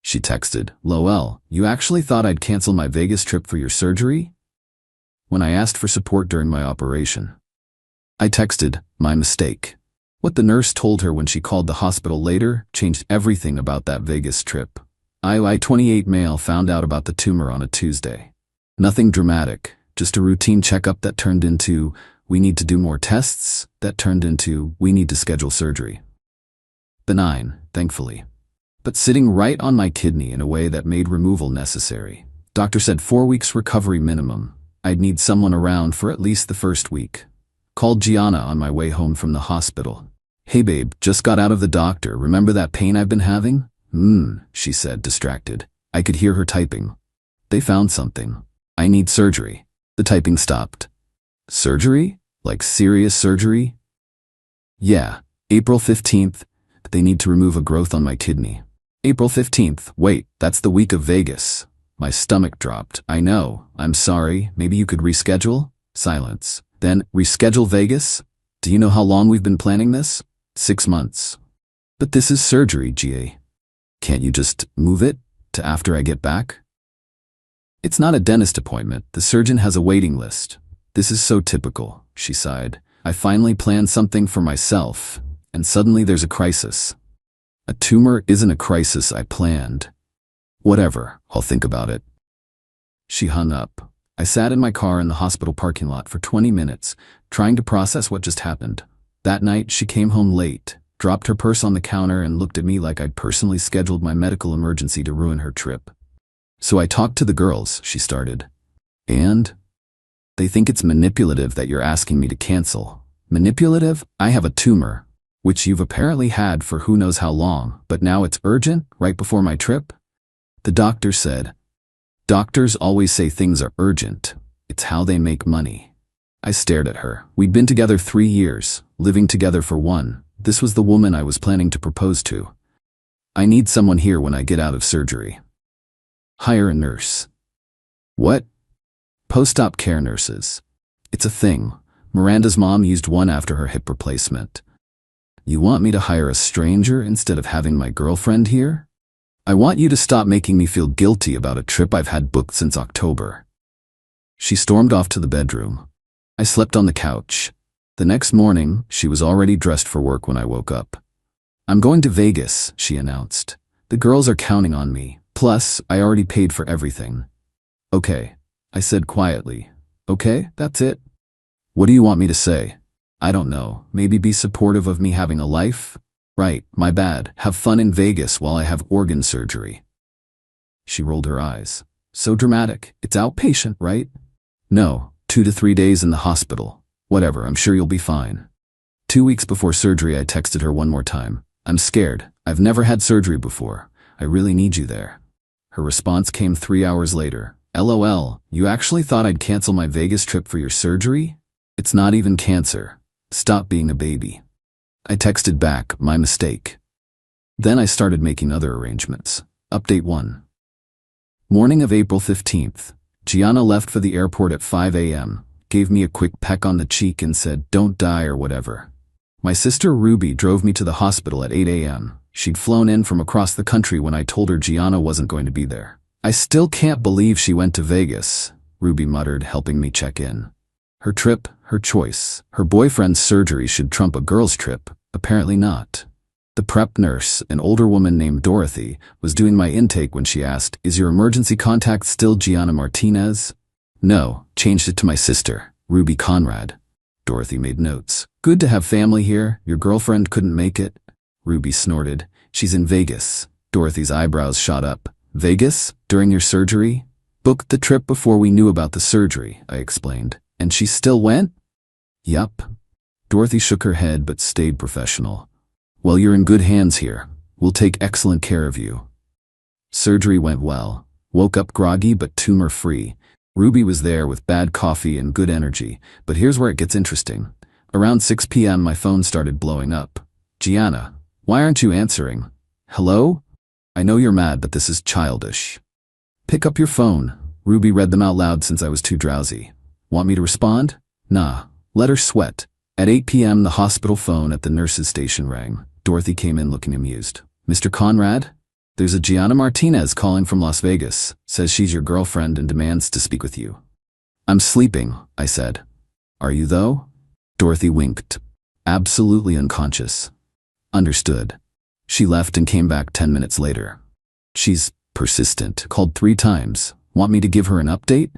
she texted. "Lol, you actually thought I'd cancel my Vegas trip for your surgery?" When I asked for support during my operation. I texted, "My mistake." What the nurse told her when she called the hospital later changed everything about that Vegas trip. I-28 male found out about the tumor on a Tuesday. Nothing dramatic, just a routine checkup that turned into, "We need to do more tests," that turned into, "We need to schedule surgery." Benign, thankfully. But sitting right on my kidney in a way that made removal necessary. Doctor said 4 weeks recovery minimum. I'd need someone around for at least the first week. Called Gianna on my way home from the hospital. "Hey babe, just got out of the doctor. Remember that pain I've been having?" She said, distracted. I could hear her typing. "They found something. I need surgery." The typing stopped. "Surgery? Like serious surgery?" "Yeah, April 15th. They need to remove a growth on my kidney." April 15th. Wait, that's the week of Vegas. My stomach dropped. "I know. I'm sorry. Maybe you could reschedule?" Silence. Then, "Reschedule Vegas? Do you know how long we've been planning this?" 6 months. "But this is surgery, GA. Can't you just move it to after I get back?" "It's not a dentist appointment. The surgeon has a waiting list." "This is so typical," she sighed. "I finally planned something for myself, and suddenly there's a crisis." "A tumor isn't a crisis I planned." "Whatever, I'll think about it." She hung up. I sat in my car in the hospital parking lot for 20 minutes, trying to process what just happened. That night, she came home late, dropped her purse on the counter and looked at me like I'd personally scheduled my medical emergency to ruin her trip. "So I talked to the girls," she started. "And? They think it's manipulative that you're asking me to cancel." "Manipulative? I have a tumor, which you've apparently had for who knows how long, but now it's urgent, right before my trip?" The doctor said. "Doctors always say things are urgent. It's how they make money." I stared at her. We'd been together 3 years, living together for 1. This was the woman I was planning to propose to. "I need someone here when I get out of surgery." "Hire a nurse." "What?" "Post-op care nurses. It's a thing. Miranda's mom used one after her hip replacement." "You want me to hire a stranger instead of having my girlfriend here?" "I want you to stop making me feel guilty about a trip I've had booked since October." She stormed off to the bedroom. I slept on the couch. The next morning, she was already dressed for work when I woke up. "I'm going to Vegas," she announced. "The girls are counting on me. Plus, I already paid for everything." "Okay," I said quietly. "Okay, that's it?" "What do you want me to say?" "I don't know. Maybe be supportive of me having a life?" "Right, my bad. Have fun in Vegas while I have organ surgery." She rolled her eyes. "So dramatic. It's outpatient, right?" "No, 2 to 3 days in the hospital. Whatever, I'm sure you'll be fine." 2 weeks before surgery, I texted her one more time. "I'm scared. I've never had surgery before. I really need you there." Her response came 3 hours later. "LOL, you actually thought I'd cancel my Vegas trip for your surgery? It's not even cancer. Stop being a baby." I texted back, "My mistake." Then I started making other arrangements. Update 1. Morning of April 15th. Gianna left for the airport at 5 a.m., gave me a quick peck on the cheek and said, "Don't die" or whatever. My sister Ruby drove me to the hospital at 8 a.m. She'd flown in from across the country when I told her Gianna wasn't going to be there. "I still can't believe she went to Vegas," Ruby muttered, helping me check in. Her trip, her choice. Her boyfriend's surgery should trump a girl's trip. Apparently not. The prep nurse, an older woman named Dorothy, was doing my intake when she asked, "Is your emergency contact still Gianna Martinez?" "No, changed it to my sister, Ruby Conrad." Dorothy made notes. "Good to have family here. Your girlfriend couldn't make it?" Ruby snorted. "She's in Vegas." Dorothy's eyebrows shot up. "Vegas? During your surgery?" "Booked the trip before we knew about the surgery," I explained. "And she still went?" "Yup." Dorothy shook her head but stayed professional. "Well, you're in good hands here. We'll take excellent care of you." Surgery went well. Woke up groggy but tumor-free. Ruby was there with bad coffee and good energy, but here's where it gets interesting. Around 6 p.m. my phone started blowing up. "Gianna, why aren't you answering?" "Hello? I know you're mad, but this is childish." "Pick up your phone." Ruby read them out loud since I was too drowsy. "Want me to respond?" "Nah, let her sweat." At 8 p.m. the hospital phone at the nurse's station rang. Dorothy came in looking amused. "Mr. Conrad?" There's a Gianna Martinez calling from Las Vegas, says she's your girlfriend and demands to speak with you. I'm sleeping, I said. Are you though? Dorothy winked. Absolutely unconscious. Understood. She left and came back 10 minutes later. She's persistent, called 3 times. Want me to give her an update?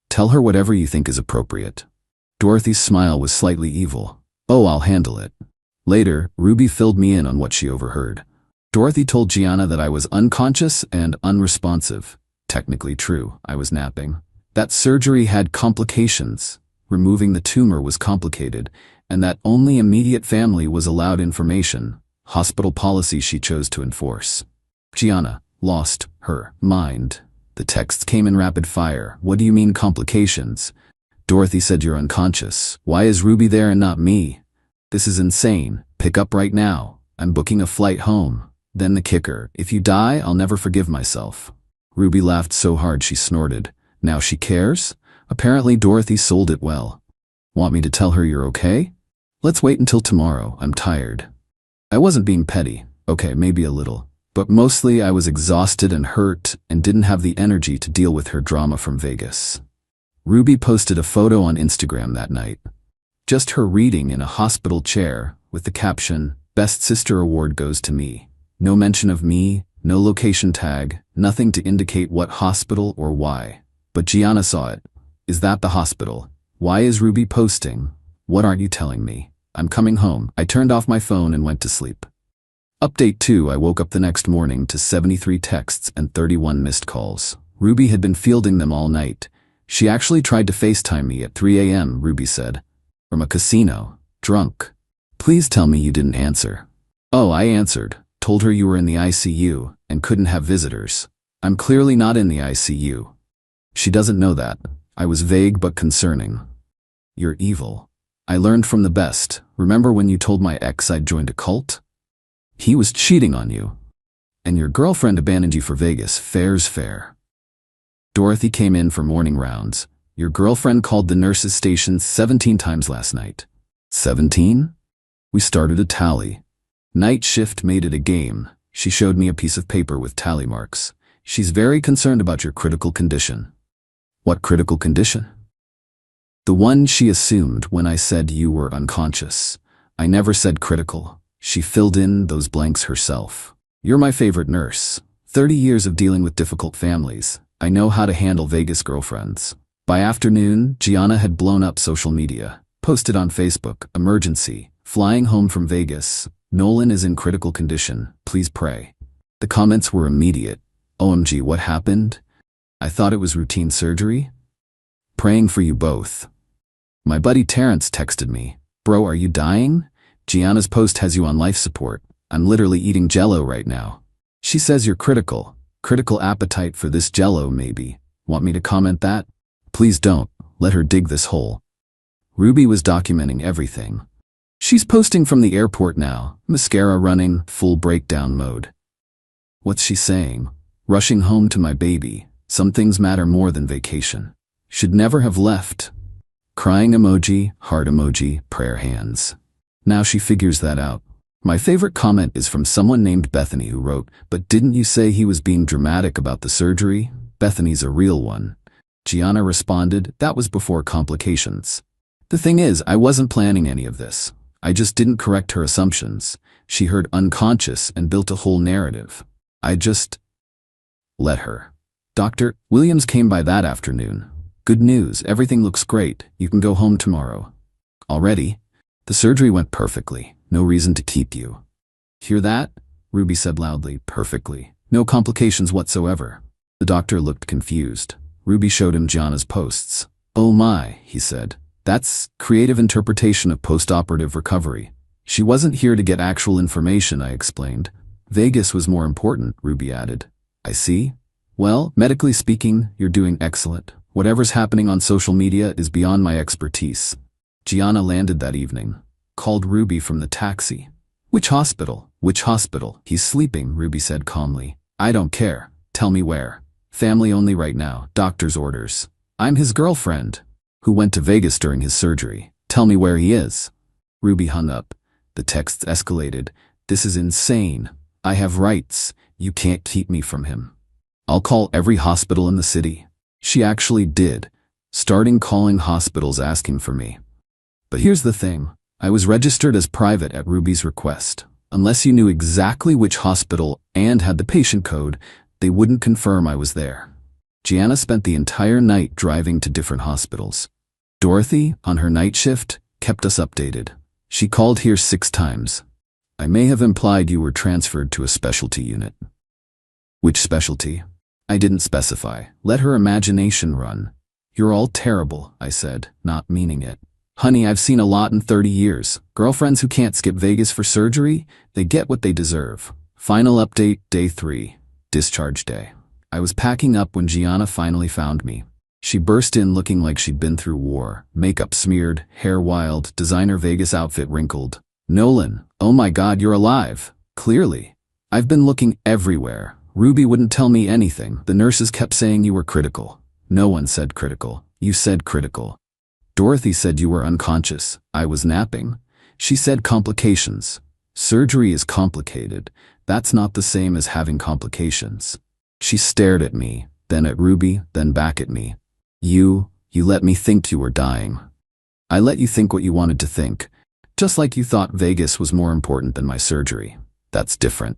Tell her whatever you think is appropriate. Dorothy's smile was slightly evil. Oh, I'll handle it. Later, Ruby filled me in on what she overheard. Dorothy told Gianna that I was unconscious and unresponsive. Technically true, I was napping. That surgery had complications. Removing the tumor was complicated, and that only immediate family was allowed information. Hospital policy she chose to enforce. Gianna lost her mind. The texts came in rapid fire. What do you mean complications? Dorothy said you're unconscious. Why is Ruby there and not me? This is insane. Pick up right now. I'm booking a flight home. Then the kicker. If you die, I'll never forgive myself. Ruby laughed so hard she snorted. Now she cares? Apparently Dorothy sold it well. Want me to tell her you're okay? Let's wait until tomorrow. I'm tired. I wasn't being petty. Okay, maybe a little. But mostly I was exhausted and hurt and didn't have the energy to deal with her drama from Vegas. Ruby posted a photo on Instagram that night. Just her reading in a hospital chair with the caption, "Best Sister Award goes to me." No mention of me, no location tag, nothing to indicate what hospital or why. But Gianna saw it. Is that the hospital? Why is Ruby posting? What aren't you telling me? I'm coming home. I turned off my phone and went to sleep. Update 2. I woke up the next morning to 73 texts and 31 missed calls. Ruby had been fielding them all night. She actually tried to FaceTime me at 3 a.m., Ruby said. From a casino. Drunk. Please tell me you didn't answer. Oh, I answered. Told her you were in the ICU and couldn't have visitors. I'm clearly not in the ICU. She doesn't know that. I was vague but concerning. You're evil. I learned from the best. Remember when you told my ex I'd joined a cult? He was cheating on you. And your girlfriend abandoned you for Vegas. Fair's fair. Dorothy came in for morning rounds. Your girlfriend called the nurse's station 17 times last night. 17? We started a tally. Night shift made it a game. She showed me a piece of paper with tally marks. She's very concerned about your critical condition. What critical condition? The one she assumed when I said you were unconscious. I never said critical. She filled in those blanks herself. You're my favorite nurse. 30 years of dealing with difficult families. I know how to handle Vegas girlfriends. By afternoon, Gianna had blown up social media. Posted on Facebook, emergency, flying home from Vegas. Nolan is in critical condition. Please pray. The comments were immediate. OMG, what happened? I thought it was routine surgery. Praying for you both. My buddy Terrence texted me. Bro, are you dying? Gianna's post has you on life support. I'm literally eating Jell-O right now. She says you're critical. Critical appetite for this Jell-O maybe. Want me to comment that? Please don't. Let her dig this hole. Ruby was documenting everything. She's posting from the airport now. Mascara running, full breakdown mode. What's she saying? Rushing home to my baby. Some things matter more than vacation. Should never have left. Crying emoji, heart emoji, prayer hands. Now she figures that out. My favorite comment is from someone named Bethany who wrote, but didn't you say he was being dramatic about the surgery? Bethany's a real one. Gianna responded, that was before complications. The thing is, I wasn't planning any of this. I just didn't correct her assumptions. She heard unconscious and built a whole narrative. I just let her. Dr. Williams came by that afternoon. Good news, everything looks great. You can go home tomorrow. Already? The surgery went perfectly. No reason to keep you. Hear that? Ruby said loudly. Perfectly. No complications whatsoever. The doctor looked confused. Ruby showed him Gianna's posts. Oh my, he said. That's creative interpretation of post-operative recovery. She wasn't here to get actual information, I explained. Vegas was more important, Ruby added. I see. Well, medically speaking, you're doing excellent. Whatever's happening on social media is beyond my expertise. Gianna landed that evening. Called Ruby from the taxi. Which hospital? Which hospital? He's sleeping, Ruby said calmly. I don't care. Tell me where. Family only right now. Doctor's orders. I'm his girlfriend. Who went to Vegas during his surgery. Tell me where he is. Ruby hung up. The texts escalated. This is insane. I have rights. You can't keep me from him. I'll call every hospital in the city. She actually did, starting calling hospitals asking for me. But here's the thing. I was registered as private at Ruby's request. Unless you knew exactly which hospital and had the patient code, they wouldn't confirm I was there. Gianna spent the entire night driving to different hospitals. Dorothy, on her night shift, kept us updated. She called here 6 times. I may have implied you were transferred to a specialty unit. Which specialty? I didn't specify. Let her imagination run. You're all terrible, I said, not meaning it. Honey, I've seen a lot in 30 years. Girlfriends who can't skip Vegas for surgery, they get what they deserve. Final update, day 3. Discharge day. I was packing up when Gianna finally found me. She burst in looking like she'd been through war. Makeup smeared, hair wild, designer Vegas outfit wrinkled. Nolan, oh my God, you're alive. Clearly. I've been looking everywhere. Ruby wouldn't tell me anything. The nurses kept saying you were critical. No one said critical. You said critical. Dorothy said you were unconscious. I was napping. She said complications. Surgery is complicated. That's not the same as having complications. She stared at me, then at Ruby, then back at me. You let me think you were dying. I let you think what you wanted to think. Just like you thought Vegas was more important than my surgery. That's different.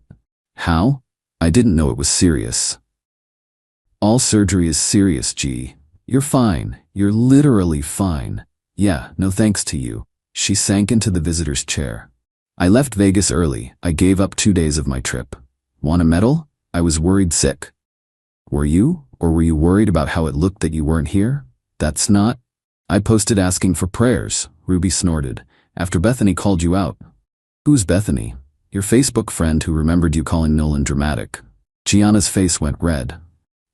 How? I didn't know it was serious. All surgery is serious, G. You're fine. You're literally fine. Yeah, no thanks to you. She sank into the visitor's chair. I left Vegas early. I gave up 2 days of my trip. Want a medal? I was worried sick. Were you? Or were you worried about how it looked that you weren't here? That's not. I posted asking for prayers, Ruby snorted, after Bethany called you out. Who's Bethany? Your Facebook friend who remembered you calling Nolan dramatic. Gianna's face went red.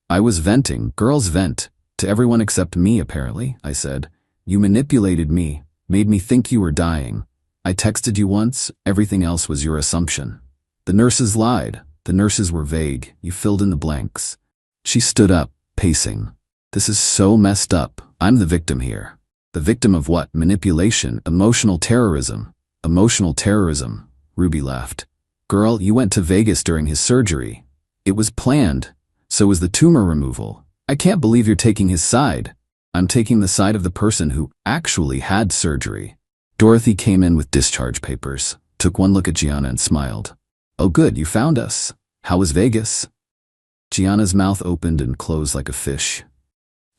I was venting. Girls vent. To everyone except me, apparently, I said. You manipulated me, made me think you were dying. I texted you once, everything else was your assumption. The nurses lied. The nurses were vague. You filled in the blanks. She stood up, pacing. This is so messed up. I'm the victim here. The victim of what? Manipulation, emotional terrorism. Emotional terrorism. Ruby laughed. Girl, you went to Vegas during his surgery. It was planned. So was the tumor removal. I can't believe you're taking his side. I'm taking the side of the person who actually had surgery. Dorothy came in with discharge papers, took one look at Gianna and smiled. Oh good, you found us. How was Vegas? Gianna's mouth opened and closed like a fish.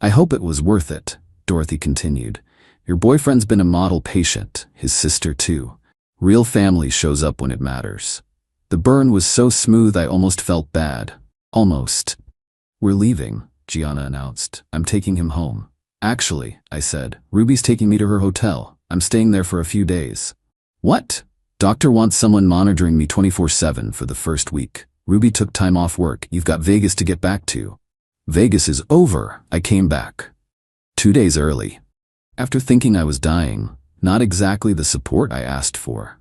I hope it was worth it, Dorothy continued. Your boyfriend's been a model patient, his sister too. Real family shows up when it matters. The burn was so smooth I almost felt bad. Almost. We're leaving, Gianna announced. I'm taking him home. Actually, I said, Ruby's taking me to her hotel. I'm staying there for a few days. What? Doctor wants someone monitoring me 24/7 for the first week. Ruby took time off work. You've got Vegas to get back to. Vegas is over. I came back. 2 days early. After thinking I was dying, not exactly the support I asked for.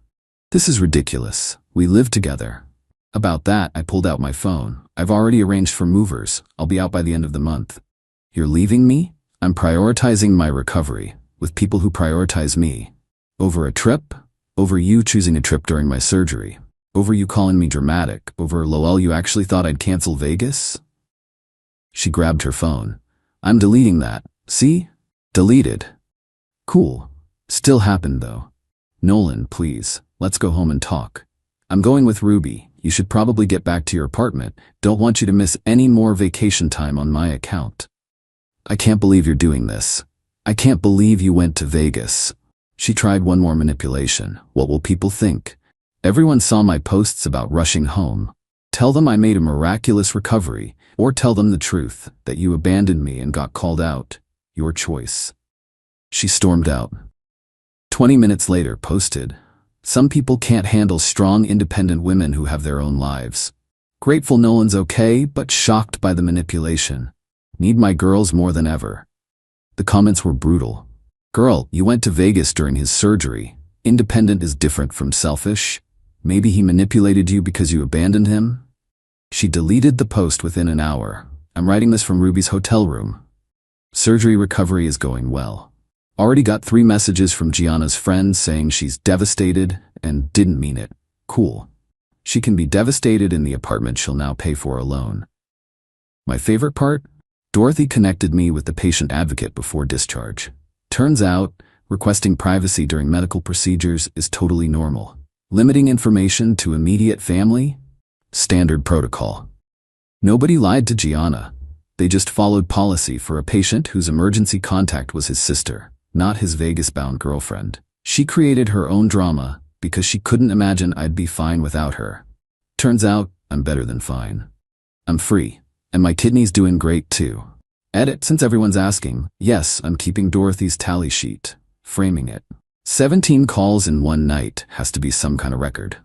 This is ridiculous. We live together. About that, I pulled out my phone. I've already arranged for movers. I'll be out by the end of the month. You're leaving me? I'm prioritizing my recovery with people who prioritize me. Over a trip? Over you choosing a trip during my surgery. Over you calling me dramatic. Over lol you actually thought I'd cancel Vegas? She grabbed her phone. I'm deleting that. See? Deleted. Cool. Still happened though. Nolan, please, let's go home and talk. I'm going with Ruby. You should probably get back to your apartment. Don't want you to miss any more vacation time on my account. I can't believe you're doing this. I can't believe you went to Vegas. She tried one more manipulation. What will people think? Everyone saw my posts about rushing home. Tell them I made a miraculous recovery, or tell them the truth, that you abandoned me and got called out. Your choice. She stormed out. 20 minutes later, posted. Some people can't handle strong, independent women who have their own lives. Grateful Nolan's okay, but shocked by the manipulation. Need my girls more than ever. The comments were brutal. Girl, you went to Vegas during his surgery. Independent is different from selfish. Maybe he manipulated you because you abandoned him? She deleted the post within an hour. I'm writing this from Ruby's hotel room. Surgery recovery is going well. Already got 3 messages from Gianna's friends saying she's devastated and didn't mean it. Cool. She can be devastated in the apartment she'll now pay for alone. My favorite part? Dorothy connected me with the patient advocate before discharge. Turns out, requesting privacy during medical procedures is totally normal. Limiting information to immediate family? Standard protocol. Nobody lied to Gianna. They just followed policy for a patient whose emergency contact was his sister, not his Vegas-bound girlfriend. She created her own drama because she couldn't imagine I'd be fine without her. Turns out, I'm better than fine. I'm free, and my kidney's doing great too. Edit, since everyone's asking, yes, I'm keeping Dorothy's tally sheet, framing it. 17 calls in one night has to be some kind of record.